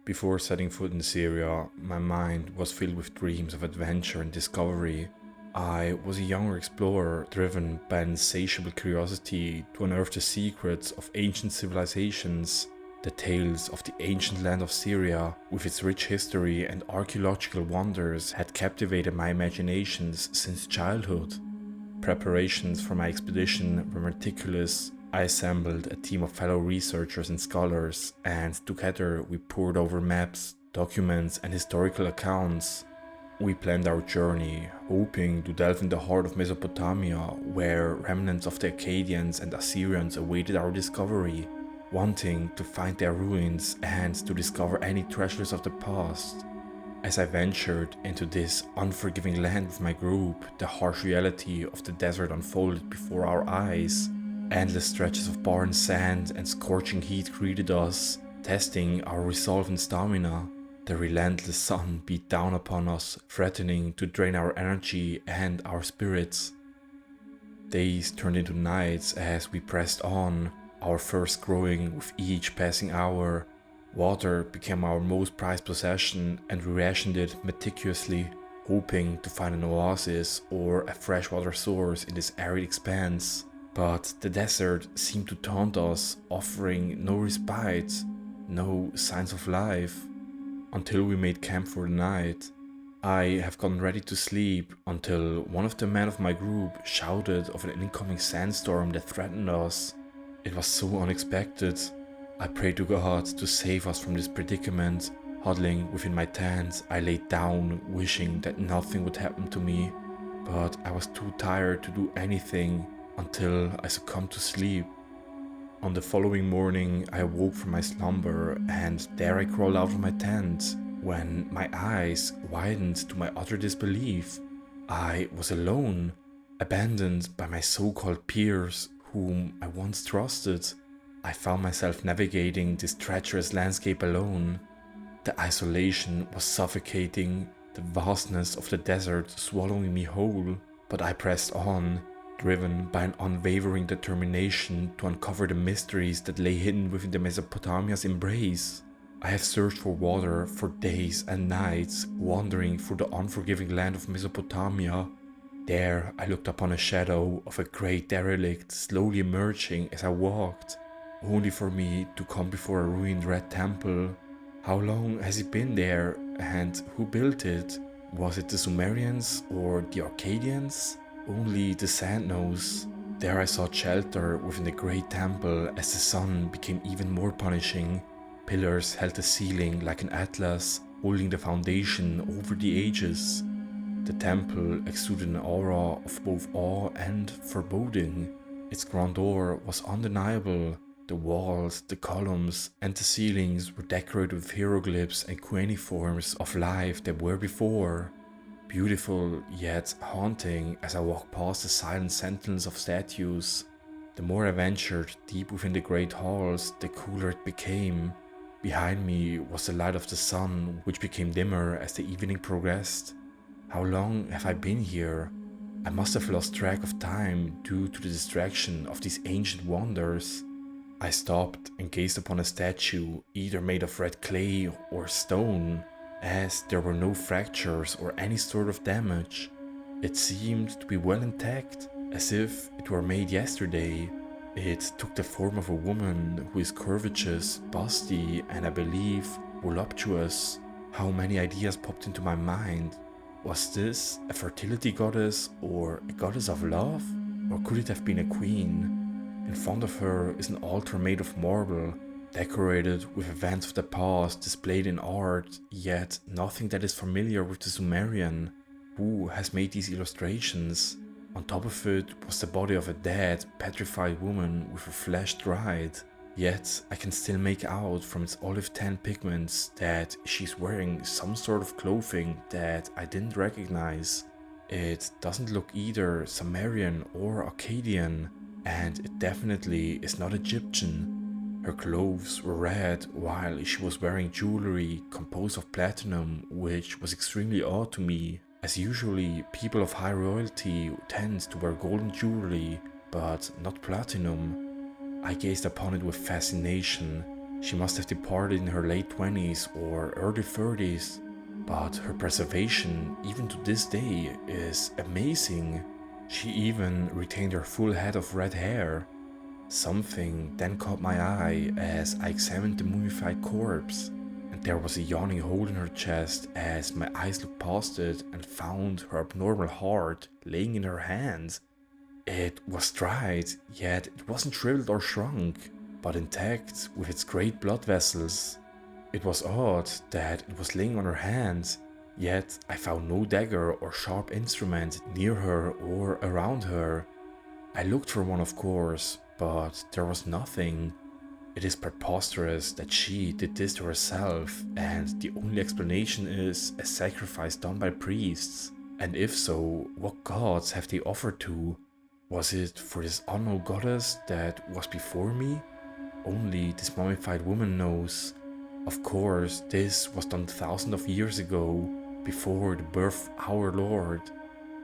Before setting foot in Syria, my mind was filled with dreams of adventure and discovery. I was a younger explorer driven by an insatiable curiosity to unearth the secrets of ancient civilizations. The tales of the ancient land of Syria, with its rich history and archaeological wonders, had captivated my imaginations since childhood. Preparations for my expedition were meticulous. I assembled a team of fellow researchers and scholars, and together we pored over maps, documents, and historical accounts. We planned our journey, hoping to delve in the heart of Mesopotamia, where remnants of the Akkadians and Assyrians awaited our discovery, wanting to find their ruins and to discover any treasures of the past. As I ventured into this unforgiving land with my group, the harsh reality of the desert unfolded before our eyes. Endless stretches of barren sand and scorching heat greeted us, testing our resolve and stamina. The relentless sun beat down upon us, threatening to drain our energy and our spirits. Days turned into nights as we pressed on, our thirst growing with each passing hour. Water became our most prized possession, and we rationed it meticulously, hoping to find an oasis or a freshwater source in this arid expanse. But the desert seemed to taunt us, offering no respite, no signs of life. Until we made camp for the night. I have gotten ready to sleep until one of the men of my group shouted of an incoming sandstorm that threatened us. It was so unexpected. I prayed to God to save us from this predicament. Huddling within my tent, I laid down, wishing that nothing would happen to me. But I was too tired to do anything until I succumbed to sleep. On the following morning, I awoke from my slumber, and there I crawled out of my tent, when my eyes widened to my utter disbelief. I was alone, abandoned by my so-called peers, whom I once trusted. I found myself navigating this treacherous landscape alone. The isolation was suffocating, the vastness of the desert swallowing me whole, but I pressed on, driven by an unwavering determination to uncover the mysteries that lay hidden within the Mesopotamia's embrace. I have searched for water for days and nights, wandering through the unforgiving land of Mesopotamia. There I looked upon a shadow of a great derelict slowly emerging as I walked, only for me to come before a ruined red temple. How long has it been there, and who built it? Was it the Sumerians or the Akkadians? Only the sand knows. There I sought shelter within the great temple as the sun became even more punishing. Pillars held the ceiling like an atlas, holding the foundation over the ages. The temple exuded an aura of both awe and foreboding. Its grandeur was undeniable. The walls, the columns, and the ceilings were decorated with hieroglyphs and cuneiforms of life that were before. Beautiful yet haunting as I walked past the silent sentinels of statues. The more I ventured deep within the great halls, the cooler it became. Behind me was the light of the sun, which became dimmer as the evening progressed. How long have I been here? I must have lost track of time due to the distraction of these ancient wonders. I stopped and gazed upon a statue, either made of red clay or stone, as there were no fractures or any sort of damage. It seemed to be well intact, as if it were made yesterday. It took the form of a woman who is curvaceous, busty, and I believe voluptuous. How many ideas popped into my mind. Was this a fertility goddess or a goddess of love? Or could it have been a queen? In front of her is an altar made of marble, decorated with events of the past displayed in art, yet nothing that is familiar with the Sumerian. Who has made these illustrations? On top of it was the body of a dead, petrified woman with her flesh dried. Yet I can still make out from its olive tan pigments that she's wearing some sort of clothing that I didn't recognize. It doesn't look either Sumerian or Akkadian, and it definitely is not Egyptian. Her clothes were red while she was wearing jewelry composed of platinum, which was extremely odd to me, as usually people of high royalty tend to wear golden jewelry, but not platinum. I gazed upon it with fascination. She must have departed in her late 20s or early 30s, but her preservation, even to this day, is amazing. She even retained her full head of red hair. Something then caught my eye as I examined the mummified corpse, and there was a yawning hole in her chest as my eyes looked past it and found her abnormal heart laying in her hand. It was dried, yet it wasn't shriveled or shrunk, but intact with its great blood vessels. It was odd that it was laying on her hand, yet I found no dagger or sharp instrument near her or around her. I looked for one, of course, but there was nothing. It is preposterous that she did this to herself, and the only explanation is a sacrifice done by priests. And if so, what gods have they offered to? Was it for this unknown goddess that was before me? Only this mummified woman knows. Of course, this was done thousands of years ago, before the birth of our Lord.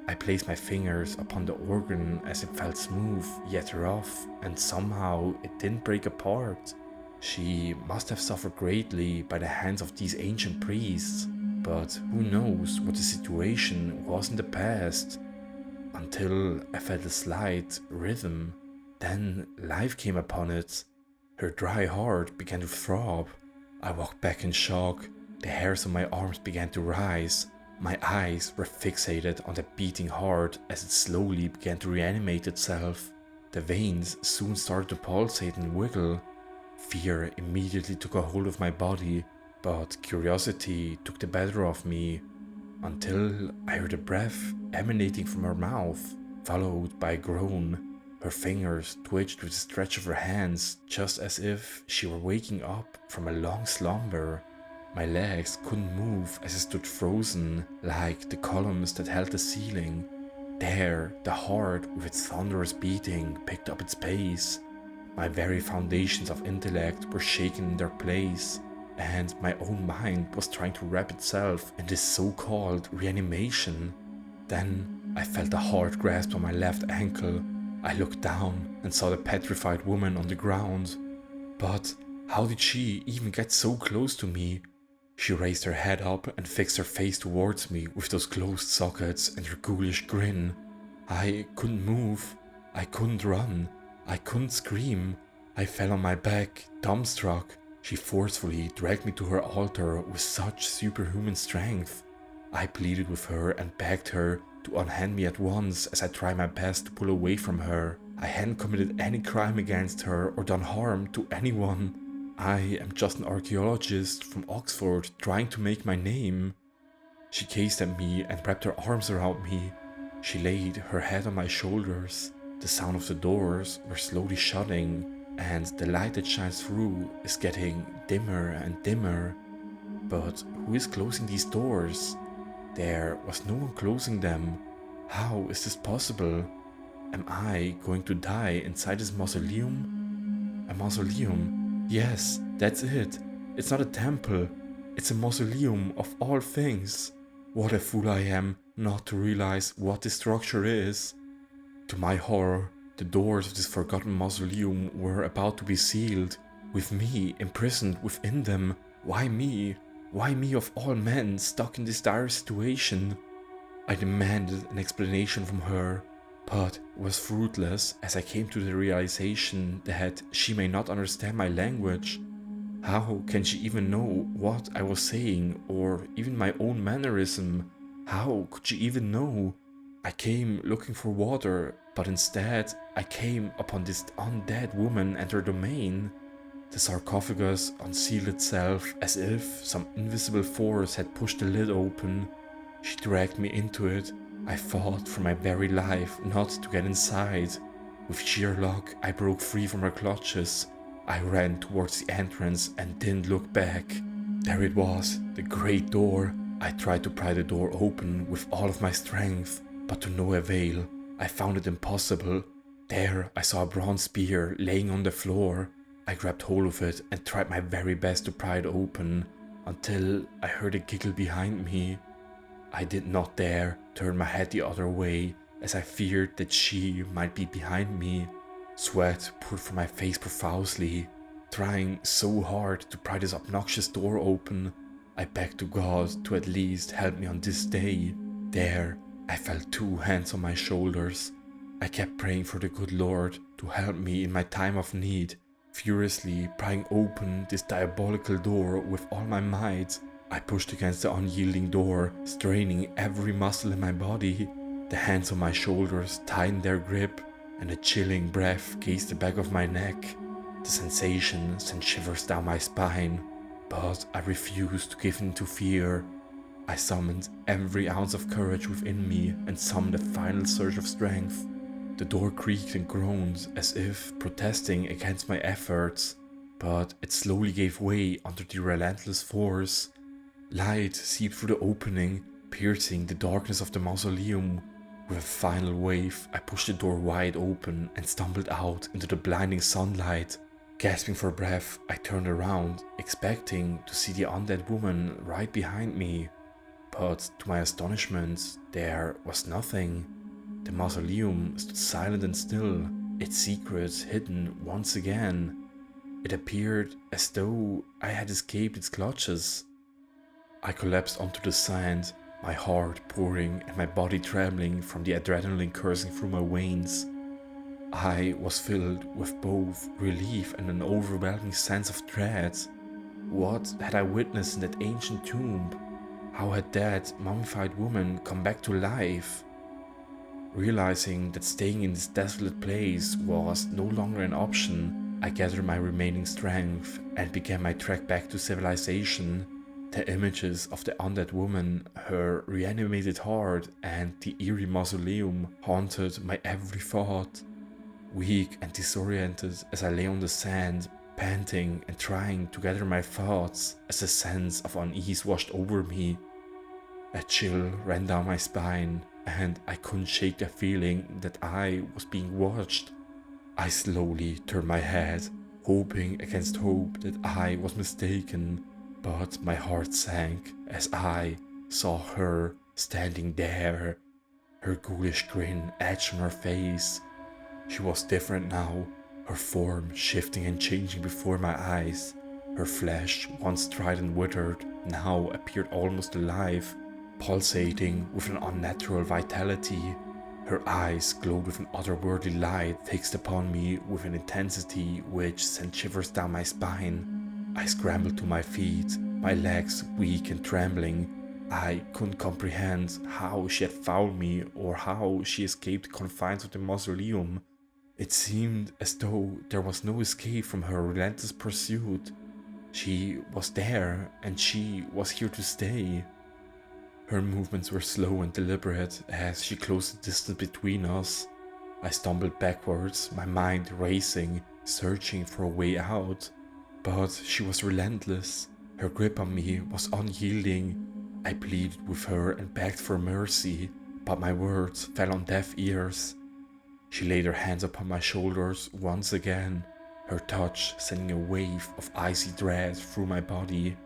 I placed my fingers upon the organ as it felt smooth yet rough, and somehow it didn't break apart. She must have suffered greatly by the hands of these ancient priests, but who knows what the situation was in the past. Until I felt a slight rhythm, then life came upon it. Her dry heart began to throb. I walked back in shock. The hairs on my arms began to rise. My eyes were fixated on the beating heart as it slowly began to reanimate itself. The veins soon started to pulsate and wiggle. Fear immediately took a hold of my body, but curiosity took the better of me, until I heard a breath emanating from her mouth, followed by a groan. Her fingers twitched with the stretch of her hands, just as if she were waking up from a long slumber. My legs couldn't move as I stood frozen, like the columns that held the ceiling. There, the heart, with its thunderous beating, picked up its pace. My very foundations of intellect were shaken in their place, and my own mind was trying to wrap itself in this so-called reanimation. Then I felt a hard grasp on my left ankle. I looked down and saw the petrified woman on the ground. But how did she even get so close to me? She raised her head up and fixed her face towards me with those closed sockets and her ghoulish grin. I couldn't move. I couldn't run. I couldn't scream. I fell on my back, dumbstruck. She forcefully dragged me to her altar with such superhuman strength. I pleaded with her and begged her to unhand me at once as I tried my best to pull away from her. I hadn't committed any crime against her or done harm to anyone. I am just an archaeologist from Oxford trying to make my name. She gazed at me and wrapped her arms around me. She laid her head on my shoulders. The sound of the doors were slowly shutting, and the light that shines through is getting dimmer and dimmer. But who is closing these doors? There was no one closing them. How is this possible? Am I going to die inside this mausoleum? A mausoleum? Yes, that's it. It's not a temple. It's a mausoleum of all things. What a fool I am not to realize what this structure is. To my horror, the doors of this forgotten mausoleum were about to be sealed, with me imprisoned within them. Why me? Why me of all men stuck in this dire situation? I demanded an explanation from her, but was fruitless as I came to the realization that she may not understand my language. How can she even know what I was saying or even my own mannerism? How could she even know? I came looking for water, but instead I came upon this undead woman and her domain. The sarcophagus unsealed itself as if some invisible force had pushed the lid open. She dragged me into it. I fought for my very life not to get inside. With sheer luck, I broke free from her clutches. I ran towards the entrance and didn't look back. There it was, the great door. I tried to pry the door open with all of my strength, but to no avail. I found it impossible. There I saw a bronze spear laying on the floor. I grabbed hold of it and tried my very best to pry it open, until I heard a giggle behind me. I did not dare turn my head the other way, as I feared that she might be behind me. Sweat poured from my face profusely. trying so hard to pry this obnoxious door open. I begged to God to at least help me on this day. There, I felt 2 hands on my shoulders. I kept praying for the good Lord to help me in my time of need, furiously prying open this diabolical door with all my might. I pushed against the unyielding door, straining every muscle in my body. The hands on my shoulders tightened their grip, and a chilling breath grazed the back of my neck. The sensation sent shivers down my spine, but I refused to give in to fear. I summoned every ounce of courage within me and summoned a final surge of strength. The door creaked and groaned as if protesting against my efforts, but it slowly gave way under the relentless force. Light seeped through the opening, piercing the darkness of the mausoleum. With a final wave, I pushed the door wide open and stumbled out into the blinding sunlight. Gasping for breath, I turned around, expecting to see the undead woman right behind me. But to my astonishment, there was nothing. The mausoleum stood silent and still, its secrets hidden once again. It appeared as though I had escaped its clutches. I collapsed onto the sand, my heart pouring and my body trembling from the adrenaline coursing through my veins. I was filled with both relief and an overwhelming sense of dread. What had I witnessed in that ancient tomb? How had that mummified woman come back to life? Realizing that staying in this desolate place was no longer an option, I gathered my remaining strength and began my trek back to civilization. The images of the undead woman, her reanimated heart, and the eerie mausoleum haunted my every thought. Weak and disoriented as I lay on the sand, panting and trying to gather my thoughts as a sense of unease washed over me. A chill ran down my spine, and I couldn't shake the feeling that I was being watched. I slowly turned my head, hoping against hope that I was mistaken, but my heart sank as I saw her standing there, her ghoulish grin etched on her face. She was different now, her form shifting and changing before my eyes. Her flesh, once dried and withered, now appeared almost alive, pulsating with an unnatural vitality. Her eyes glowed with an otherworldly light fixed upon me with an intensity which sent shivers down my spine. I scrambled to my feet, my legs weak and trembling. I couldn't comprehend how she had found me or how she escaped the confines of the mausoleum. It seemed as though there was no escape from her relentless pursuit. She was there, and she was here to stay. Her movements were slow and deliberate as she closed the distance between us. I stumbled backwards, my mind racing, searching for a way out. But she was relentless. Her grip on me was unyielding. I pleaded with her and begged for mercy, but my words fell on deaf ears. She laid her hands upon my shoulders once again, her touch sending a wave of icy dread through my body.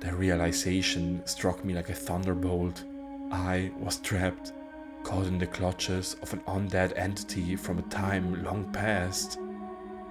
The realization struck me like a thunderbolt. I was trapped, caught in the clutches of an undead entity from a time long past.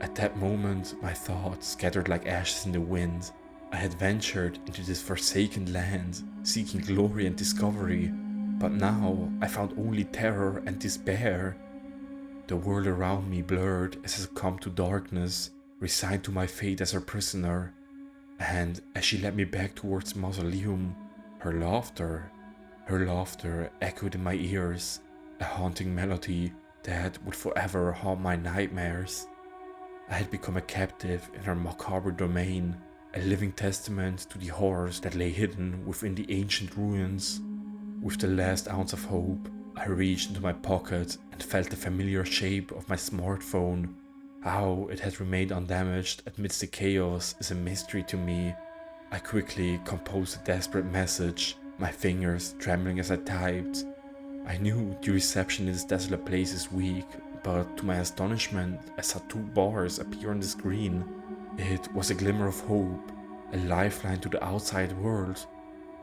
At that moment, my thoughts scattered like ashes in the wind. I had ventured into this forsaken land, seeking glory and discovery, but now I found only terror and despair. The world around me blurred as I succumbed to darkness, resigned to my fate as her prisoner. And as she led me back towards the mausoleum, her laughter echoed in my ears, a haunting melody that would forever haunt my nightmares. I had become a captive in her macabre domain, a living testament to the horrors that lay hidden within the ancient ruins. With the last ounce of hope, I reached into my pocket and felt the familiar shape of my smartphone. How it had remained undamaged amidst the chaos is a mystery to me. I quickly composed a desperate message, my fingers trembling as I typed. I knew the reception in this desolate place is weak, but to my astonishment, I saw 2 bars appear on the screen. It was a glimmer of hope, a lifeline to the outside world.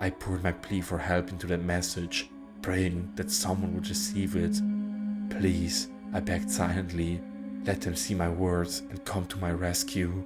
I poured my plea for help into that message, praying that someone would receive it. Please, I begged silently, let them see my words and come to my rescue.